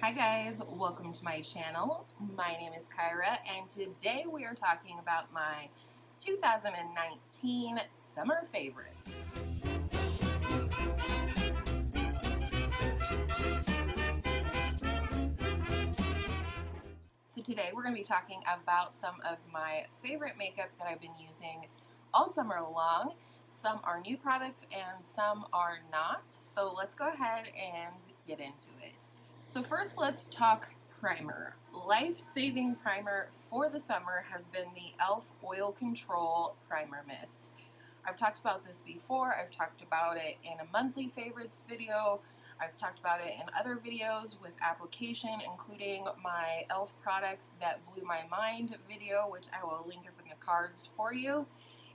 Hi guys, welcome to my channel. My name is Kyra and today we are talking about my 2019 summer favorites. So today we're going to be talking about some of my favorite makeup that I've been using all summer long. Some are new products and some are not. So let's go ahead and get into it. So first let's talk primer. Life-saving primer for the summer has been the e.l.f. Oil Control Primer Mist. I've talked about this before. I've talked about it in a monthly favorites video. I've talked about it in other videos with application, including my e.l.f. products that blew my mind video, which I will link up in the cards for you.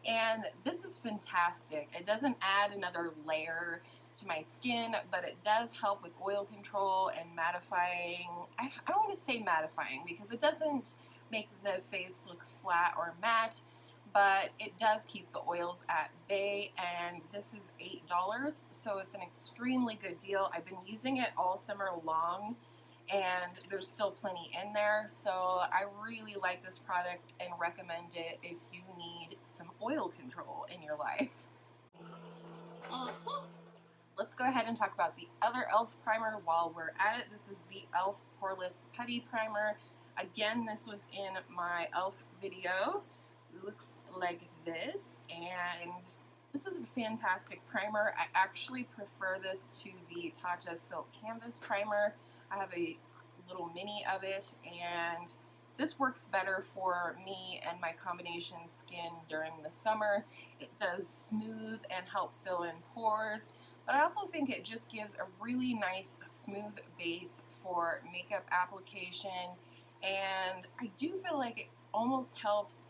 And this is fantastic. It doesn't add another layer to my skin, but it does help with oil control and mattifying. I don't want to say mattifying because it doesn't make the face look flat or matte, but it does keep the oils at bay, and this is $8, so it's an extremely good deal. I've been using it all summer long, and there's still plenty in there, so I really like this product and recommend it if you need some oil control in your life. Let's go ahead and talk about the other e.l.f. primer while we're at it. This is the e.l.f. Poreless Putty Primer. Again, this was in my e.l.f. video. It looks like this, and this is a fantastic primer. I actually prefer this to the Tatcha Silk Canvas Primer. I have a little mini of it, and this works better for me and my combination skin during the summer. It does smooth and help fill in pores, but I also think it just gives a really nice smooth base for makeup application, and I do feel like it almost helps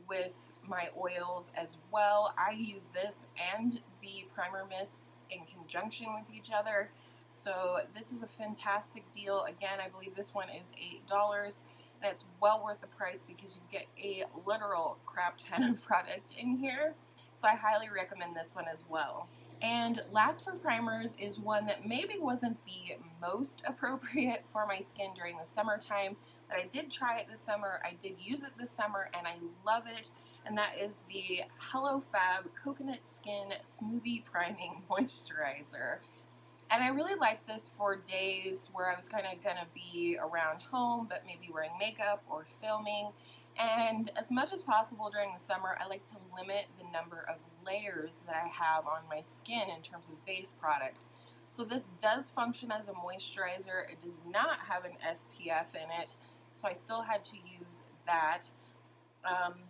with my oils as well. I use this and the primer mist in conjunction with each other, so this is a fantastic deal. Again, I believe this one is $8, and it's well worth the price because you get a literal crap ton of product in here, so I highly recommend this one as well. And last for primers is one that maybe wasn't the most appropriate for my skin during the summertime, but I did try it this summer, I did use it this summer, and I love it, and that is the e.l.f. Coconut Skin Smoothie Priming Moisturizer. And I really like this for days where I was kind of going to be around home, but maybe wearing makeup or filming. And as much as possible during the summer, I like to limit the number of layers that I have on my skin in terms of base products. So this does function as a moisturizer. It does not have an SPF in it, so I still had to use that.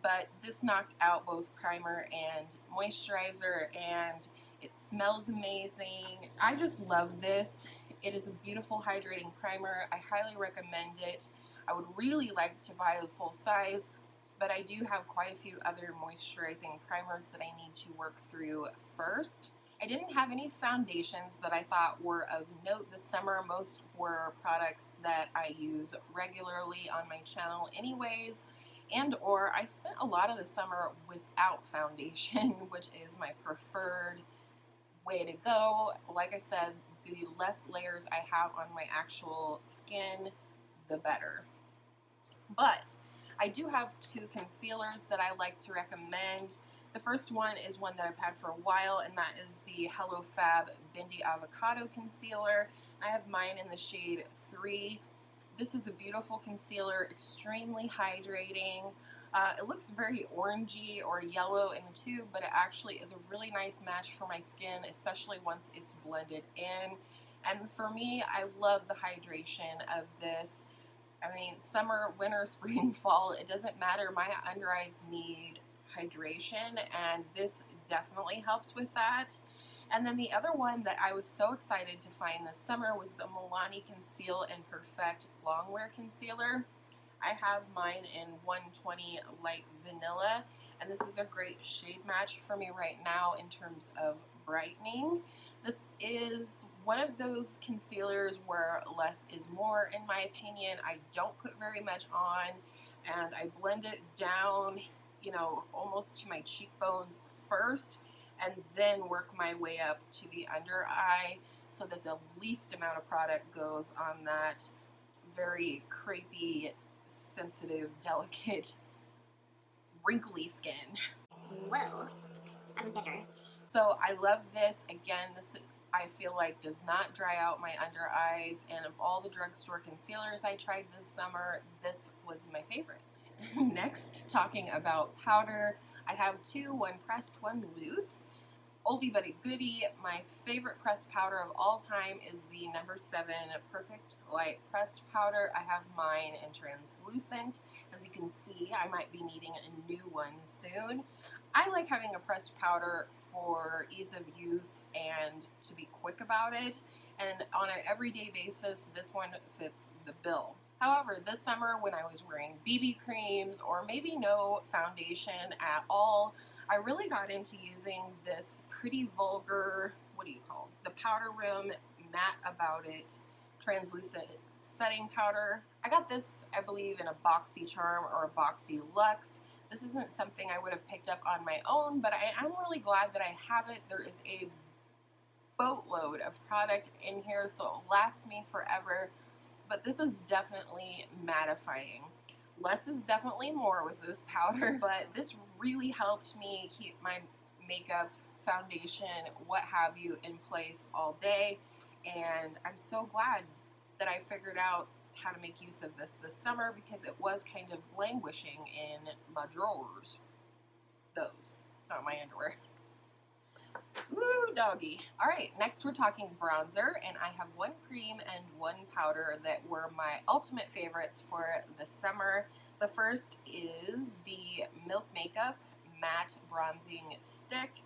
But this knocked out both primer and moisturizer, and it smells amazing. I just love this. It is a beautiful hydrating primer. I highly recommend it. I would really like to buy the full size, but I do have quite a few other moisturizing primers that I need to work through first. I didn't have any foundations that I thought were of note this summer. Most were products that I use regularly on my channel anyways, and or I spent a lot of the summer without foundation, which is my preferred way to go. Like I said, the less layers I have on my actual skin, the better. But I do have two concealers that I like to recommend. The first one is one that I've had for a while, and that is the e.l.f. Bendy Avocado Concealer. I have mine in the shade 3. This is a beautiful concealer, extremely hydrating. It looks very orangey or yellow in the tube, but it actually is a really nice match for my skin, especially once it's blended in. And for me, I love the hydration of this. I mean, summer, winter, spring, fall, it doesn't matter. My under eyes need hydration, and this definitely helps with that. And then the other one that I was so excited to find this summer was the Milani Conceal and Perfect Longwear Concealer. I have mine in 120 Light Vanilla, and this is a great shade match for me right now in terms of brightening. This is one of those concealers where less is more, in my opinion. I don't put very much on, and I blend it down, you know, almost to my cheekbones first, and then work my way up to the under eye so that the least amount of product goes on that very crepey, sensitive, delicate, wrinkly skin. Whoa, I'm bitter. So I love this. Again, this I feel like does not dry out my under eyes, and of all the drugstore concealers I tried this summer, this was my favorite. Next, talking about powder, I have two, one pressed, one loose. Oldie but a goodie, my favorite pressed powder of all time is the number 7 Perfect Light pressed powder. I have mine in translucent. As you can see, I might be needing a new one soon. I like having a pressed powder for ease of use and to be quick about it, and on an everyday basis, this one fits the bill. However, this summer when I was wearing BB creams or maybe no foundation at all, I really got into using this pretty vulgar, what do you call it? The Powder Room Matte About It translucent setting powder. I got this, I believe, in a Boxy Charm or a Boxy Luxe. This isn't something I would have picked up on my own, but I'm really glad that I have it. There is a boatload of product in here, so it'll last me forever. But this is definitely mattifying. Less is definitely more with this powder, but this really helped me keep my makeup, foundation, what have you, in place all day. And I'm so glad that I figured out how to make use of this summer, because it was kind of languishing in my drawers. Those, not my underwear. Woo, doggy. All right, next we're talking bronzer, and I have one cream and one powder that were my ultimate favorites for the summer. The first is the Milk Makeup Matte Bronzing Stick.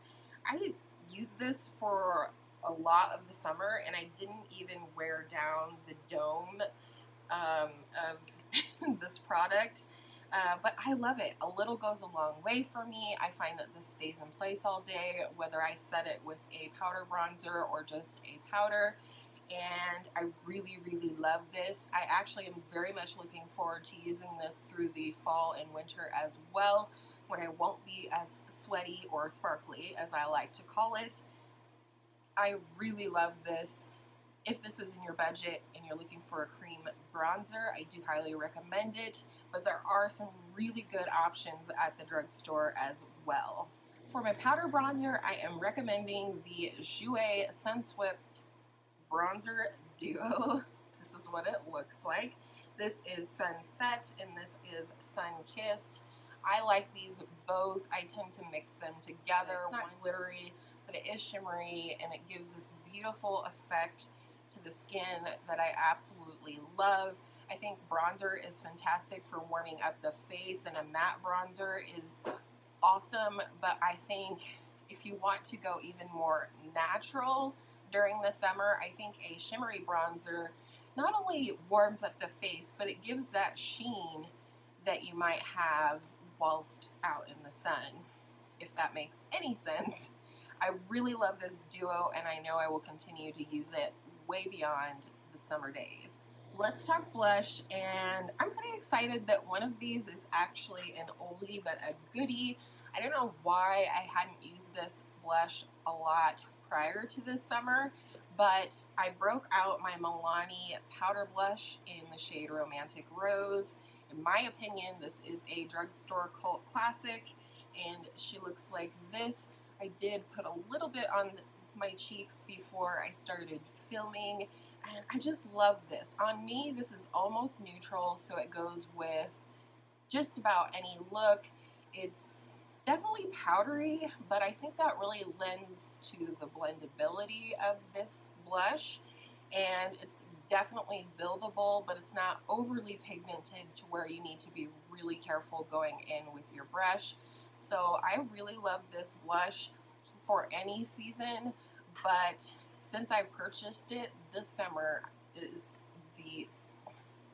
I used this for a lot of the summer, and I didn't even wear down the dome of this product. But I love it. A little goes a long way for me. I find that this stays in place all day, whether I set it with a powder bronzer or just a powder. And I really, really love this. I actually am very much looking forward to using this through the fall and winter as well, when I won't be as sweaty or sparkly, as I like to call it. I really love this. If this is in your budget and you're looking for a cream bronzer, I do highly recommend it, but there are some really good options at the drugstore as well. For my powder bronzer, I am recommending the Jouer Sunswept Bronzer Duo. This is what it looks like. This is Sunset and this is Sun-Kissed. I like these both. I tend to mix them together. It's not glittery, but it is shimmery, and it gives this beautiful effect to the skin that I absolutely love. I think bronzer is fantastic for warming up the face, and a matte bronzer is awesome, but I think if you want to go even more natural during the summer, I think a shimmery bronzer not only warms up the face, but it gives that sheen that you might have whilst out in the sun, if that makes any sense. I really love this duo, and I know I will continue to use it way beyond the summer days. Let's talk blush, and I'm pretty excited that one of these is actually an oldie but a goodie. I don't know why I hadn't used this blush a lot prior to this summer, but I broke out my Milani powder blush in the shade Romantic Rose. In my opinion, this is a drugstore cult classic, and she looks like this. I did put a little bit on my cheeks before I started filming, and I just love this. On me, this is almost neutral, so it goes with just about any look. It's definitely powdery, but I think that really lends to the blendability of this blush, and it's definitely buildable, but it's not overly pigmented to where you need to be really careful going in with your brush. So I really love this blush for any season, but since I purchased it, this summer is the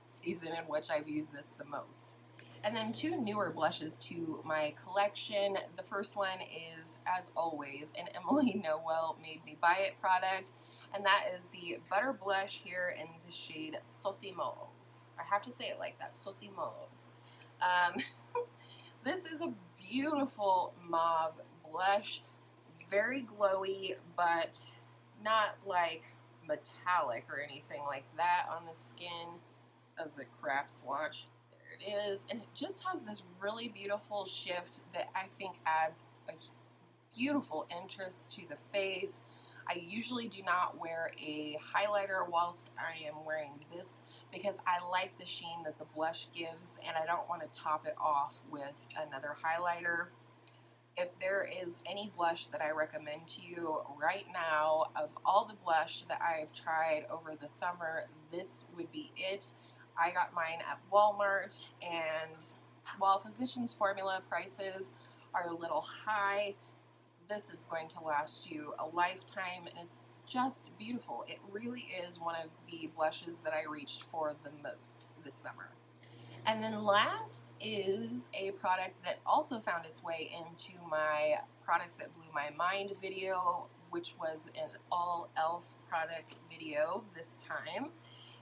season in which I've used this the most. And then two newer blushes to my collection. The first one is, as always, an Emily Noel Made Me Buy It product, and that is the Butter Blush here in the shade Saucy Mauve. I have to say it like that, Saucy Mauve. This is a beautiful mauve blush, very glowy, but not like metallic or anything like that on the skin. as a crap swatch. There it is, and it just has this really beautiful shift that I think adds a beautiful interest to the face. I usually do not wear a highlighter whilst I am wearing this because I like the sheen that the blush gives, and I don't want to top it off with another highlighter. If there is any blush that I recommend to you right now, of all the blush that I've tried over the summer, this would be it. I got mine at Walmart, and while Physicians Formula prices are a little high, this is going to last you a lifetime, and it's just beautiful. It really is one of the blushes that I reached for the most this summer. And then last is a product that also found its way into my products that blew my mind video, which was an all e.l.f. product video this time.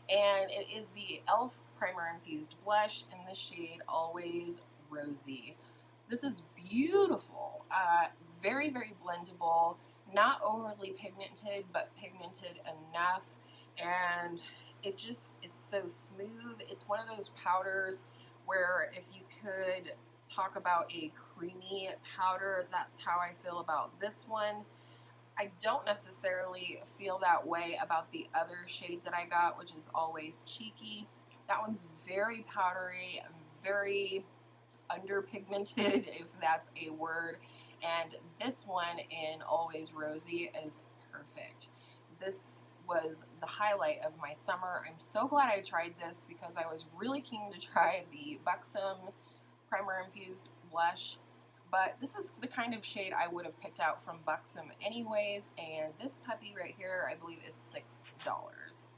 And it is the e.l.f. Primer Infused Blush in the shade Always Rosy. This is beautiful, very, very blendable, not overly pigmented, but pigmented enough, and it's so smooth. It's one of those powders where if you could talk about a creamy powder, that's how I feel about this one. I don't necessarily feel that way about the other shade that I got, which is Always Cheeky. That one's very powdery, very underpigmented, if that's a word, and this one in Always Rosy is perfect. This was the highlight of my summer. I'm so glad I tried this because I was really keen to try the Buxom Primer Infused Blush, but this is the kind of shade I would have picked out from Buxom anyways, and this puppy right here I believe is $6.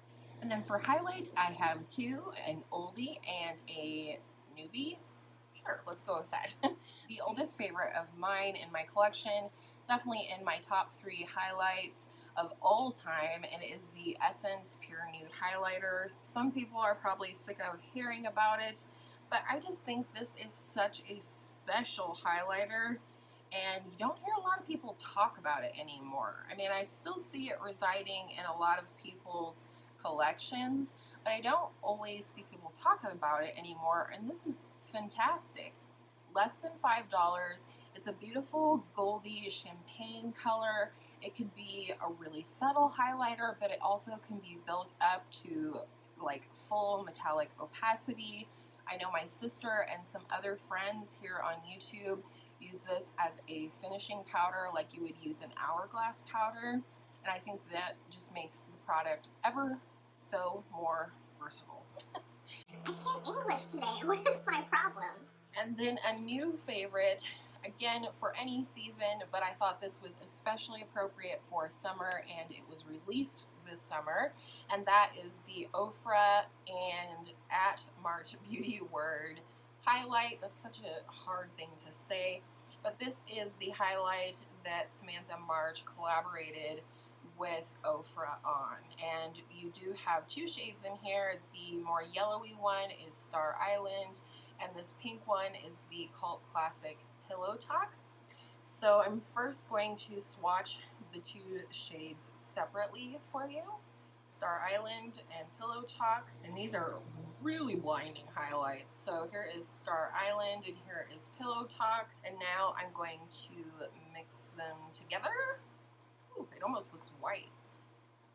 And then for highlight I have two, an oldie and a newbie. Sure, let's go with that. The oldest favorite of mine in my collection, definitely in my top 3 highlights of all time, and it is the Essence Pure Nude Highlighter. Some people are probably sick of hearing about it, but I just think this is such a special highlighter, and you don't hear a lot of people talk about it anymore. I mean, I still see it residing in a lot of people's collections, but I don't always see people talking about it anymore, and this is fantastic. Less than $5. It's a beautiful goldy champagne color. It could be a really subtle highlighter, but it also can be built up to like full metallic opacity. I know my sister and some other friends here on YouTube use this as a finishing powder like you would use an hourglass powder, and I think that just makes the product ever so more versatile. I can't English today. What is my problem? And then a new favorite, again for any season, but I thought this was especially appropriate for summer, and it was released this summer, and that is the Ofra and at March Beauty Word highlight. That's such a hard thing to say, but this is the highlight that Samantha March collaborated with Ofra on, and you do have 2 shades in here. The more yellowy one is Star Island, and this pink one is the cult classic Pillow Talk. So I'm first going to swatch the 2 shades separately for you, Star Island and Pillow Talk, and these are really blinding highlights. So here is Star Island and here is Pillow Talk, and now I'm going to mix them together. Ooh, it almost looks white,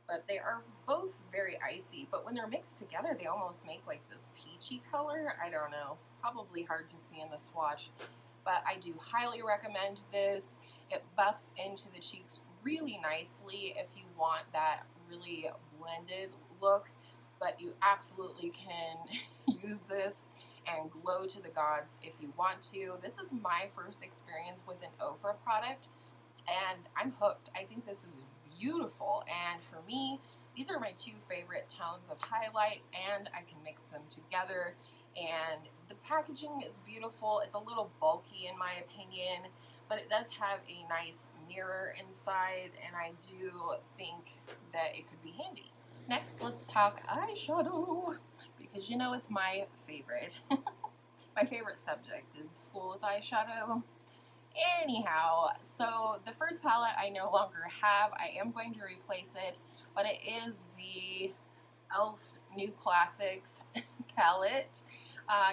but they are both very icy, but when they're mixed together they almost make like this peachy color. I don't know, probably hard to see in the swatch, but I do highly recommend this. It buffs into the cheeks really nicely if you want that really blended look, but you absolutely can use this and glow to the gods if you want to. This is my first experience with an Ofra product, and I'm hooked. I think this is beautiful, and for me, these are my 2 favorite tones of highlight, and I can mix them together, and the packaging is beautiful. It's a little bulky in my opinion, but it does have a nice mirror inside, and I do think that it could be handy. Next, let's talk eyeshadow, because you know it's my favorite. My favorite subject in school is eyeshadow. Anyhow, so the first palette I no longer have. I am going to replace it, but it is the e.l.f. New Classics palette.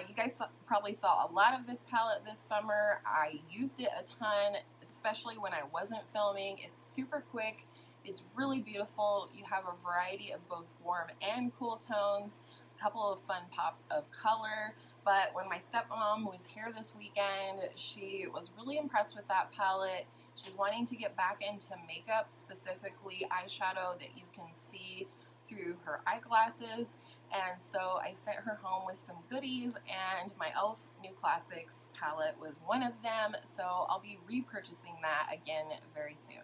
You guys probably saw a lot of this palette this summer. I used it a ton, especially when I wasn't filming. It's super quick. It's really beautiful. You have a variety of both warm and cool tones, a couple of fun pops of color. But when my stepmom was here this weekend, she was really impressed with that palette. She's wanting to get back into makeup, specifically eyeshadow that you can see through her eyeglasses. And so I sent her home with some goodies, and my e.l.f. New Classics palette was one of them. So I'll be repurchasing that again very soon.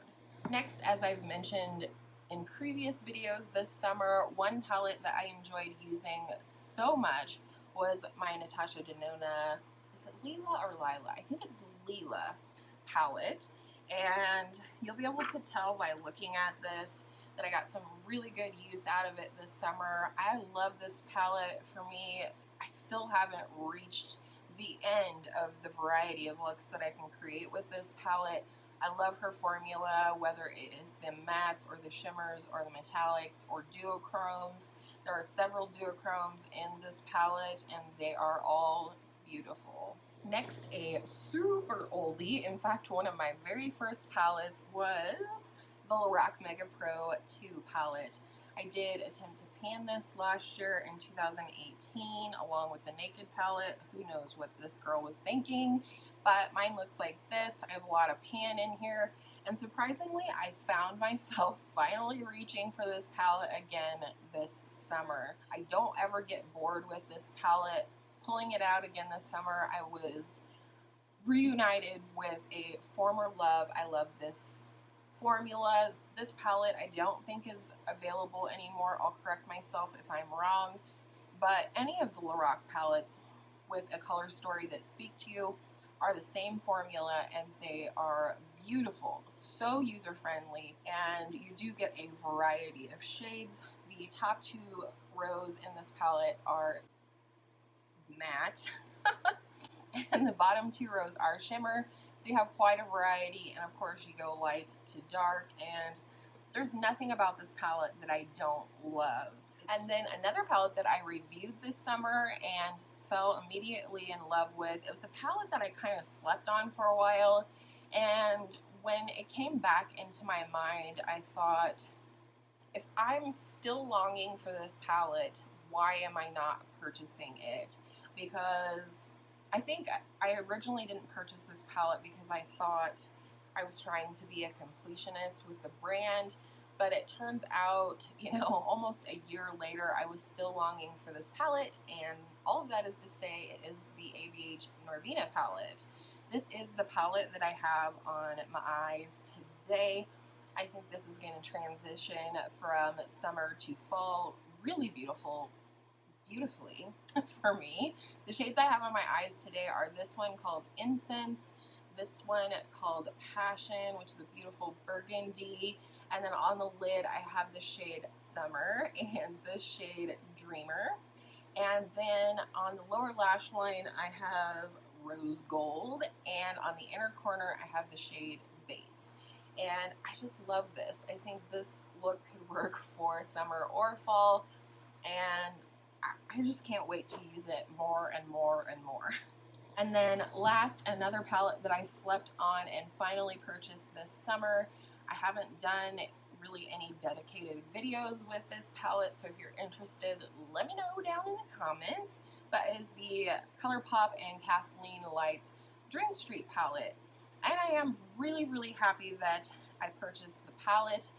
Next, as I've mentioned in previous videos this summer, one palette that I enjoyed using so much was my Natasha Denona, is it Lila or Lila? I think it's Lila palette. And you'll be able to tell by looking at this that I got some really good use out of it this summer. I love this palette. For me, I still haven't reached the end of the variety of looks that I can create with this palette. I love her formula, whether it is the mattes or the shimmers or the metallics or duochromes. There are several duochromes in this palette, and they are all beautiful. Next, a super oldie, in fact one of my very first palettes, was the Lorac Mega Pro 2 palette. I did attempt to pan this last year in 2018 along with the Naked palette. Who knows what this girl was thinking, but mine looks like this. I have a lot of pan in here, and surprisingly I found myself finally reaching for this palette again this summer. I don't ever get bored with this palette. Pulling it out again this summer, I was reunited with a former love. I love this formula. This palette I don't think is available anymore. I'll correct myself if I'm wrong, but any of the Lorac palettes with a color story that speak to you are the same formula, and they are beautiful, so user-friendly, and you do get a variety of shades. The top two rows in this palette are matte and the bottom two rows are shimmer, so you have quite a variety. And of course you go light to dark, and there's nothing about this palette that I don't love. And then another palette that I reviewed this summer and fell immediately in love with, it was a palette that I kind of slept on for a while, and when it came back into my mind, I thought, if I'm still longing for this palette, why am I not purchasing it? Because I think I originally didn't purchase this palette because I thought I was trying to be a completionist with the brand, but it turns out, you know, almost a year later, I was still longing for this palette, and all of that is to say it is the ABH Norvina palette. This is the palette that I have on my eyes today. I think this is going to transition from summer to fall really beautifully for me. The shades I have on my eyes today are this one called Incense, this one called Passion, which is a beautiful burgundy, and then on the lid I have the shade Summer and this shade Dreamer. And then on the lower lash line I have Rose Gold, and on the inner corner I have the shade Base. And I just love this. I think this look could work for summer or fall, and I just can't wait to use it more and more and more. And then last, another palette that I slept on and finally purchased this summer. I haven't done really any dedicated videos with this palette, so if you're interested, let me know down in the comments. But is the ColourPop and Kathleen Lights Dream Street palette. And I am really happy that I purchased the palette.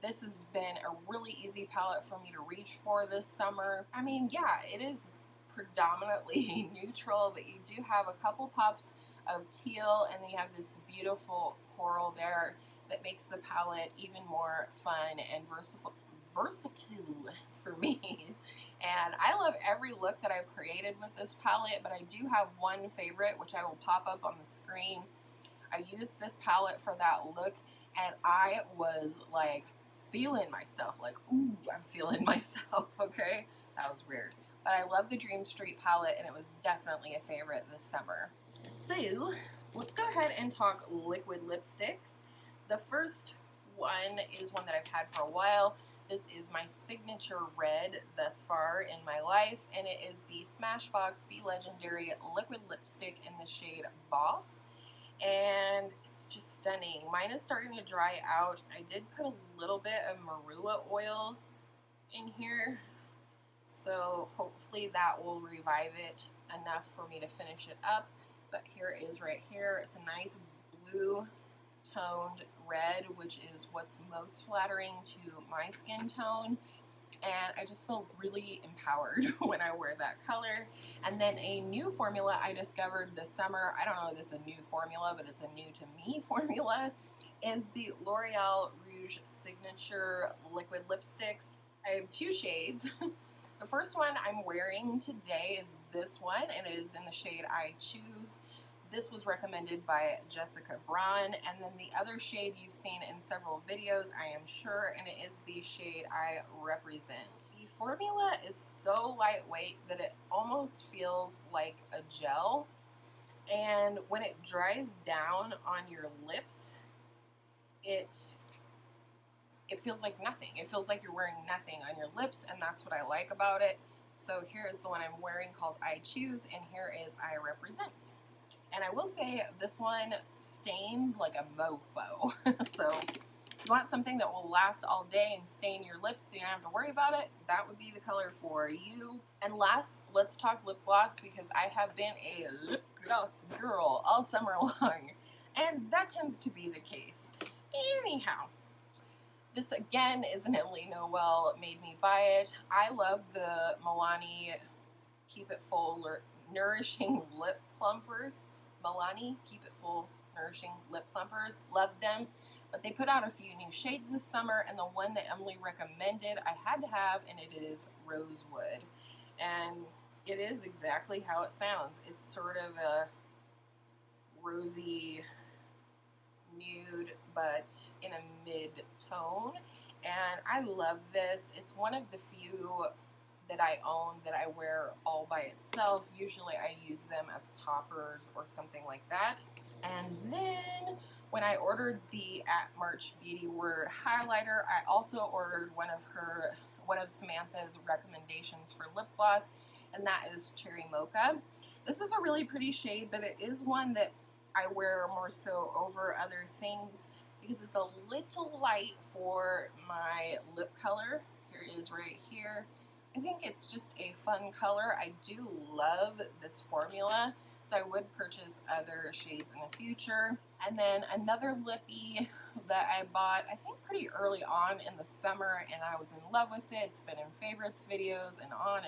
This has been a really easy palette for me to reach for this summer. I mean, yeah, it is predominantly neutral, but you do have a couple pops of teal, and then you have this beautiful coral there that makes the palette even more fun and versatile for me. And I love every look that I've created with this palette, but I do have one favorite, which I will pop up on the screen. I used this palette for that look, and I was like feeling myself, like, ooh, I'm feeling myself, okay? That was weird. But I love the Dream Street palette, and it was definitely a favorite this summer. So let's go ahead and talk liquid lipsticks. The first one is one that I've had for a while. This is my signature red thus far in my life, and it is the Smashbox Be Legendary Liquid Lipstick in the shade Boss. And it's just stunning. Mine is starting to dry out. I did put a little bit of marula oil in here, so hopefully that will revive it enough for me to finish it up. But here it is right here. It's a nice blue toned red, which is what's most flattering to my skin tone, and I just feel really empowered when I wear that color. And then a new formula I discovered this summer, I don't know if it's a new formula, but it's a new to me formula, is the L'Oreal Rouge Signature Liquid Lipsticks. I have two shades. The first one I'm wearing today is this one, and it is in the shade I Choose. This was recommended by Jessica Braun, and then the other shade you've seen in several videos, I am sure, and it is the shade I Represent. The formula is so lightweight that it almost feels like a gel, and when it dries down on your lips, it feels like nothing. It feels like you're wearing nothing on your lips, and that's what I like about it. So here is the one I'm wearing called I Choose, and here is I Represent. And I will say this one stains like a mofo. So if you want something that will last all day and stain your lips so you don't have to worry about it, that would be the color for you. And last, let's talk lip gloss, because I have been a lip gloss girl all summer long. And that tends to be the case. Anyhow, this again is an Emily Noel made me buy it. I love the Milani Keep It Full Nourishing Lip Plumpers. Milani Keep It Full Nourishing Lip Plumpers. Love them. But they put out a few new shades this summer, and the one that Emily recommended I had to have, and it is Rosewood. And it is exactly how it sounds. It's sort of a rosy nude, but in a mid-tone. And I love this. It's one of the few that I own that I wear all by itself. Usually I use them as toppers or something like that. And then when I ordered the at March Beauty Word highlighter, I also ordered one of Samantha's recommendations for lip gloss, and that is Cherry Mocha. This is a really pretty shade, but it is one that I wear more so over other things because it's a little light for my lip color. Here it is right here. I think it's just a fun color. I do love this formula, so I would purchase other shades in the future. And then another lippy that I bought, I think pretty early on in the summer, and I was in love with it. It's been in favorites videos and on,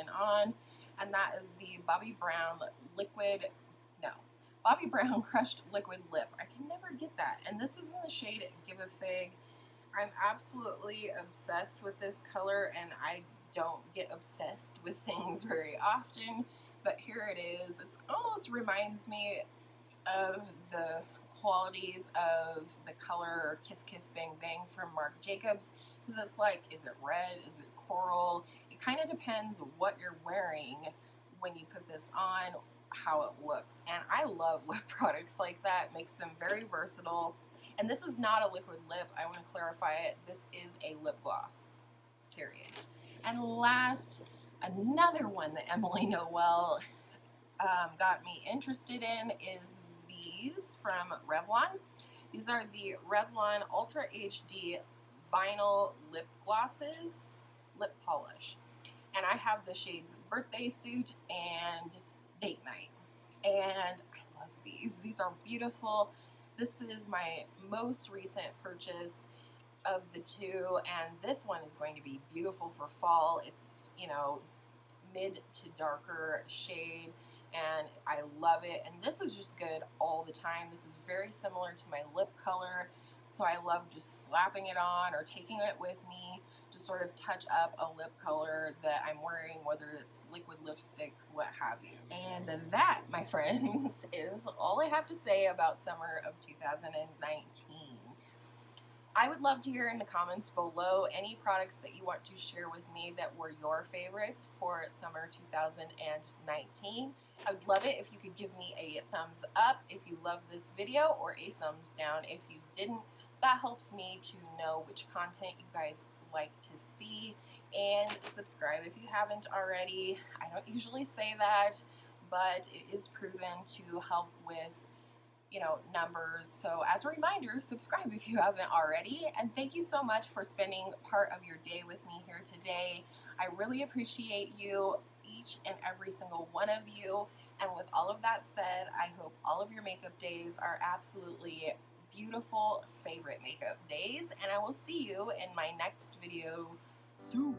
and that is the Bobbi Brown Crushed Liquid Lip. I can never get that, and this is in the shade Give a Fig. I'm absolutely obsessed with this color, and I don't get obsessed with things very often, but here it is. It almost reminds me of the qualities of the color Kiss Kiss Bang Bang from Marc Jacobs, because it's like, is it red, is it coral? It kind of depends what you're wearing when you put this on, how it looks. And I love lip products like that. It makes them very versatile. And this is not a liquid lip, I want to clarify it. This is a lip gloss, period. And last, another one that Emily Noel got me interested in is these from Revlon. These are the Revlon Ultra HD Vinyl Lip Glosses, Lip Polish. And I have the shades Birthday Suit and Date Night. And I love these. These are beautiful. This is my most recent purchase of the two, and this one is going to be beautiful for fall. It's, you know, mid to darker shade, and I love it. And this is just good all the time. This is very similar to my lip color, so I love just slapping it on or taking it with me to sort of touch up a lip color that I'm wearing, whether it's liquid lipstick, what have you. And that, my friends, is all I have to say about summer of 2019. I would love to hear in the comments below any products that you want to share with me that were your favorites for summer 2019. I would love it if you could give me a thumbs up if you loved this video, or a thumbs down if you didn't. That helps me to know which content you guys like to see, and subscribe if you haven't already. I don't usually say that, but it is proven to help with, you know, numbers. So as a reminder, subscribe if you haven't already. And thank you so much for spending part of your day with me here today. I really appreciate you, each and every single one of you. And with all of that said, I hope all of your makeup days are absolutely beautiful, favorite makeup days. And I will see you in my next video soon.